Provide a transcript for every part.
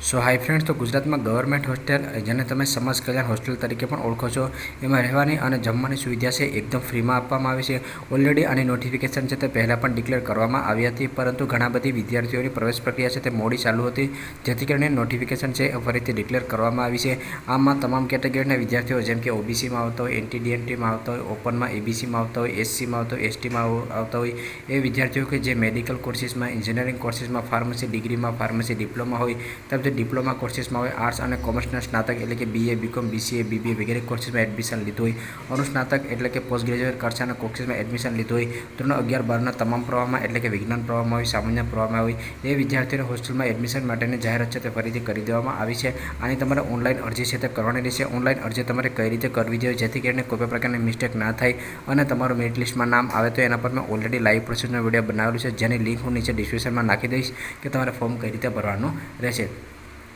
સો high friends, તો ગુજરાતમાં government hostel જેને તમે સમાજ કલ્યાણ હોસ્ટેલ તરીકે પણ ઓળખો છો, એમાં રહેવાની અને જમવાની સુવિધા છે એકદમ ફ્રીમાં આપવામાં આવે છે. ઓલરેડી આની નોટિફિકેશન છે તે પહેલાં પણ ડિક્લેર કરવામાં આવી હતી, પરંતુ ઘણા બધી વિદ્યાર્થીઓની પ્રવેશ પ્રક્રિયા છે તે મોડી ચાલુ હતી, જેથી કરીને નોટિફિકેશન છે ફરીથી ડિક્લેર કરવામાં આવી છે. આમાં તમામ કેટેગરીના વિદ્યાર્થીઓ જેમ કે ઓબીસીમાં આવતા હોય, NTDNTમાં આવતા હોય, ઓપનમાં એબીસીમાં આવતા હોય, SCમાં આવતા હોય, STમાં આવતા હોય એ વિદ્યાર્થીઓ કે જે મેડિકલ કોર્સિસમાં, એન્જિનિયરિંગ કોર્સિસમાં, ફાર્મસી ડિગ્રીમાં, ફાર્મસી ડિપ્લોમા હોય, તેમજ ડિપ્લોમા કોર્સિસમાં હોય, આર્ટ્સ અને કોમર્સના સ્નાતક એટલે કે BA, BCom, BCA, BBA વગેરે કોર્સિસમાં એડમિશન લીધું હોય, અનુસ્નાતક એટલે કે પોસ્ટ ગ્રેજ્યુએટ કક્ષાના કોર્સિસમાં એડમિશન લીધું હોય, ધોરણ 11, 12ના તમામ પ્રવાહમાં એટલે કે વિજ્ઞાન પ્રવાહમાં હોય, સામાન્ય પ્રવાહમાં હોય, એ વિદ્યાર્થીઓને હોસ્ટેલમાં એડમિશન માટેની જાહેરાત છે તે ફરીથી કરી દેવામાં આવી છે. આની તમારે ઓનલાઈન અરજી છે તે કરવાની રહેશે. ઓનલાઈન અરજી તમારે કઈ રીતે કરવી જોઈએ જેથી કરીને કોઈ પણ પ્રકારની મિસ્ટેક ના થાય અને તમારું મેરિટ લિસ્ટમાં નામ આવે, તો એના પર મેં ઓલરેડી લાઈવ પ્રોસેસનો વિડીયો બનાવેલું છે, જેની લિંક હું નીચે ડિસ્ક્રિપ્શનમાં નાખી દઈશ કે તમારે ફોર્મ કઈ રીતે ભરવાનું રહેશે.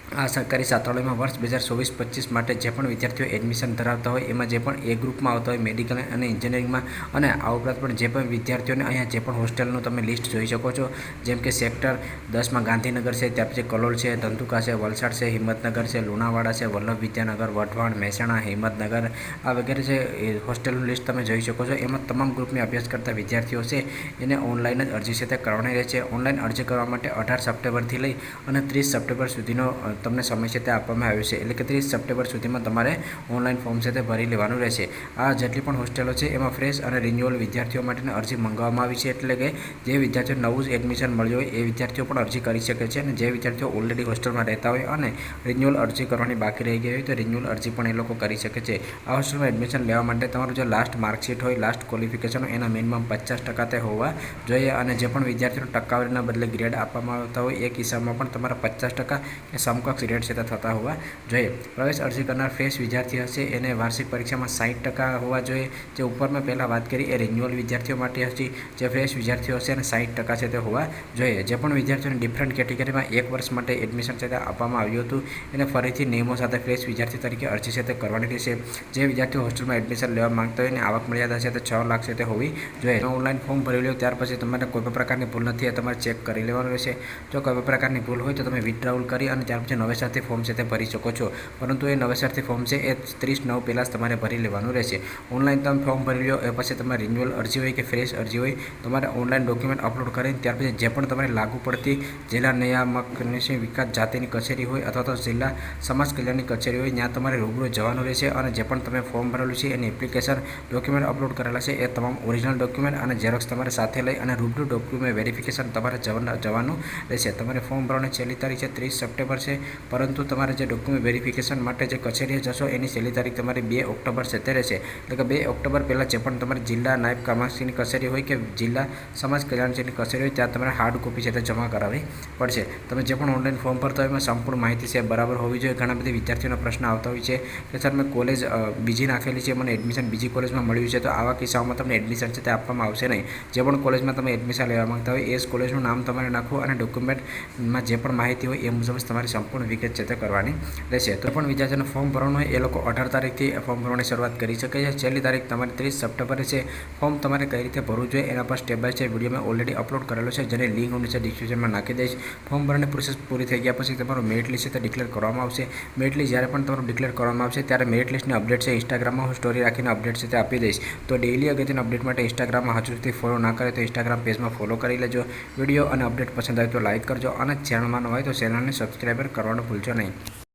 આ સરકારી છાત્રાલયમાં વર્ષ 2024-25 માટે જે પણ વિદ્યાર્થીઓ એડમિશન ધરાવતા હોય, એમાં જે પણ એ ગ્રુપમાં આવતા હોય મેડિકલ અને એન્જિનિયરિંગમાં, અને આ ઉપરાંત પણ જે પણ વિદ્યાર્થીઓને અહીંયા જે પણ હોસ્ટેલનું તમે લિસ્ટ જોઈ શકો છો, જેમ કે સેક્ટર 10માં ગાંધીનગર છે, ત્યાર પછી કલોલ છે, ધંધુકા છે, વલસાડ છે, હિંમતનગર છે, લુણાવાડા છે, વલ્લભ વિદ્યાનગર, વઢવાણ, મહેસાણા, હિંમતનગર, આ વગેરે છે એ હોસ્ટેલનું લિસ્ટ તમે જોઈ શકો છો. એમાં તમામ ગ્રુપની અભ્યાસ કરતા વિદ્યાર્થીઓ છે એને ઓનલાઈન જ અરજી છે તે કરવાની રહે છે. ઓનલાઈન અરજી કરવા માટે 18 સપ્ટેમ્બરથી લઈ અને 30 સપ્ટેમ્બર સુધીનો તમને સમય છે તે આપવામાં આવ્યો છે, એટલે કે 30 સપ્ટેમ્બર સુધીમાં તમારે ઓનલાઈન ફોર્મ છે તે ભરી લેવાનું રહેશે. આ જેટલી પણ હોસ્ટેલો છે એમાં ફ્રેશ અને રિન્યુઅલ વિદ્યાર્થીઓ માટેની અરજી મંગાવવામાં આવી છે, એટલે કે જે વિદ્યાર્થીઓ નવું જ એડમિશન મળ્યું હોય એ વિદ્યાર્થીઓ પણ અરજી કરી શકે છે, અને જે વિદ્યાર્થીઓ ઓલરેડી હોસ્ટેલમાં રહેતા હોય અને રિન્યુઅલ અરજી કરવાની બાકી રહી ગઈ હોય તો રિન્યુઅલ અરજી પણ એ લોકો કરી શકે છે. આ હોસ્ટેલમાં એડમિશન લેવા માટે તમારું જે લાસ્ટ માર્કશીટ હોય, લાસ્ટ ક્વોલિફિકેશન હોય, એના મિનિમમ 50% તે હોવા જોઈએ, અને જે પણ વિદ્યાર્થીઓને ટકાવારીના બદલે ગ્રેડ આપવામાં આવતા હોય એ કિસ્સામાં પણ તમારા 50% કે સમકક્ષ ગ્રેડ છે તે થતા હોવા જોઈએ. પ્રવેશ અરજી કરનાર ફ્રેશ વિદ્યાર્થી હશે એને વાર્ષિક પરીક્ષામાં 60% હોવા જોઈએ. જે ઉપર મેં પહેલાં વાત કરી એ રિન્યુઅલ વિદ્યાર્થીઓ માટે હતી. જે ફ્રેશ વિદ્યાર્થીઓ હશે એને 60% છે તે હોવા જોઈએ. જે પણ વિદ્યાર્થીઓને ડિફરન્ટ કેટેગરીમાં 1 વર્ષ માટે એડમિશન છે તે આપવામાં આવ્યું હતું, એને ફરીથી નિયમો સાથે ફ્રેશ વિદ્યાર્થી તરીકે અરજી છે તે કરવાની રહેશે. જે વિદ્યાર્થીઓ હોસ્ટેલમાં એડમિશન લેવા માંગતા હોય અને આવક મર્યાદા છે તે 6 લાખ છે તે હોવી જોઈએ. ઓનલાઈન ફોર્મ ભરી લો ત્યાર પછી તમારે કોઈ પણ પ્રકારની ભૂલ નથી એ તમારે ચેક કરી લેવાનું રહેશે. જો કોઈ પણ પ્રકારની ભૂલ હોય તો તમે વિથડ્રાવલ કરી અને ત્યાર પછી નવેસરથી ફોર્મ છે તે ભરી શકો છો, પરંતુ એ નવેસરથી ફોર્મ છે એ 30/9 પહેલાં જ તમારે ભરી લેવાનું રહેશે. ઓનલાઈન તમે ફોર્મ ભરી લો એ પછી તમારે રિન્યુઅલ અરજી હોય કે ફ્રેશ અરજી હોય, તમારે ઓનલાઈન ડોક્યુમેન્ટ અપલોડ કરીને ત્યાર પછી જે પણ તમારે લાગુ પડતી જિલ્લા નિયામક વિકાસ જાતિની કચેરી હોય અથવા તો જિલ્લા સમાજ કલ્યાણની કચેરી હોય, ત્યાં તમારે રૂબરૂ જવાનું રહેશે, અને જે પણ તમે ફોર્મ ભરેલું છે એની એપ્લિકેશન ડોક્યુમેન્ટ અપલોડ કરેલા છે એ તમામ ઓરિજિનલ ડોક્યુમેન્ટ અને ઝેરોક્સ તમારે સાથે લઈ અને રૂબરૂ ડોક્યુમેન્ટ વેરિફિકેશન તમારે જવાનું રહેશે. તમારે ફોર્મ ભરવાની છેલ્લી તારીખ છે 30 સપ્ટેમ્બર છે, પરંતુ તમારે જે ડોક્યુમેન્ટ વેરિફિકેશન માટે જે કચેરીએ જશો એની છેલ્લી તારીખ તમારી 2 ઓક્ટોબર છે તે રહેશે. એટલે કે 2 ઓક્ટોબર પહેલાં જે પણ તમારી જિલ્લા નાયબ કમાન્ડની કચેરી હોય કે જિલ્લા સમાજ કલ્યાણની કચેરી હોય ત્યાં તમારે હાર્ડ કોપી છે તે જમા કરાવવી પડશે. તમે જે પણ ઓનલાઈન ફોર્મ ભરતા હોય એમાં સંપૂર્ણ માહિતી છે બરાબર હોવી જોઈએ. ઘણા બધા વિદ્યાર્થીઓના પ્રશ્ન આવતા હોય છે કે સર મેં કોલેજ બીજી નાખેલી છે, મને એડમિશન બીજી કોલેજમાં મળ્યું છે, તો આવા કિસ્સાઓમાં તમને એડમિશન છે તે આપવામાં આવશે નહીં. જે પણ કોલેજમાં તમે એડમિશન લેવા માંગતા હોય એ જ કોલેજનું નામ તમારે નાખવું અને ડોક્યુમેન્ટમાં જે પણ માહિતી હોય એ મુજબ તમારી સંપૂર્ણ વિગત છે તે કરવાની રહેશે. તો પણ વિદ્યાર્થીઓને ફોર્મ ભરવાનું હોય એ લોકો 18 તારીખથી ફોર્મ ભરવાની શરૂઆત કરી શકે છે. છેલ્લી તારીખ તમારી 30 સપ્ટેમ્બરે છે. ફોર્મ તમારે કઈ રીતે ભરવું જોઈએ એના પર સ્ટેપ બાય સ્ટેપ વિડીયો મેં ઓલરેડી અપલોડ કરેલો છે, જેની લિંક હું નીચે ડિસ્ક્રિપ્શનમાં નાખી દઈશ. ફોર્મ ભરવાની પ્રોસેસ પૂરી થઈ ગયા પછી તમારું મેરિટ લિસ્ટ છે તે ડિક્લેર કરવામાં આવશે. મેરિટ લિસ્ટ જ્યારે પણ તમારું ડિક્લેર કરવામાં આવશે ત્યારે મેરિટ લિસ્ટની અપડેટ છે ઇન્સ્ટાગ્રામમાં હું સ્ટોરી રાખીને અપડેટ છે તે આપી દઈશ. તો ડેઇલી અગત્યના અપડેટ માટે ઇન્સ્ટાગ્રામમાં હજુ સુધી ફોલો ના કરે તો ઇન્સ્ટાગ્રામ પેજમાં ફોલો કરી લેજો. વિડીયો અને અપડેટ પસંદ આવે તો લાઇક કરજો, અને ચેનલમાં ન હોય તો ચેનલને સબસ્ક્રાઈબર કરવાનું ભૂલજો નહીં.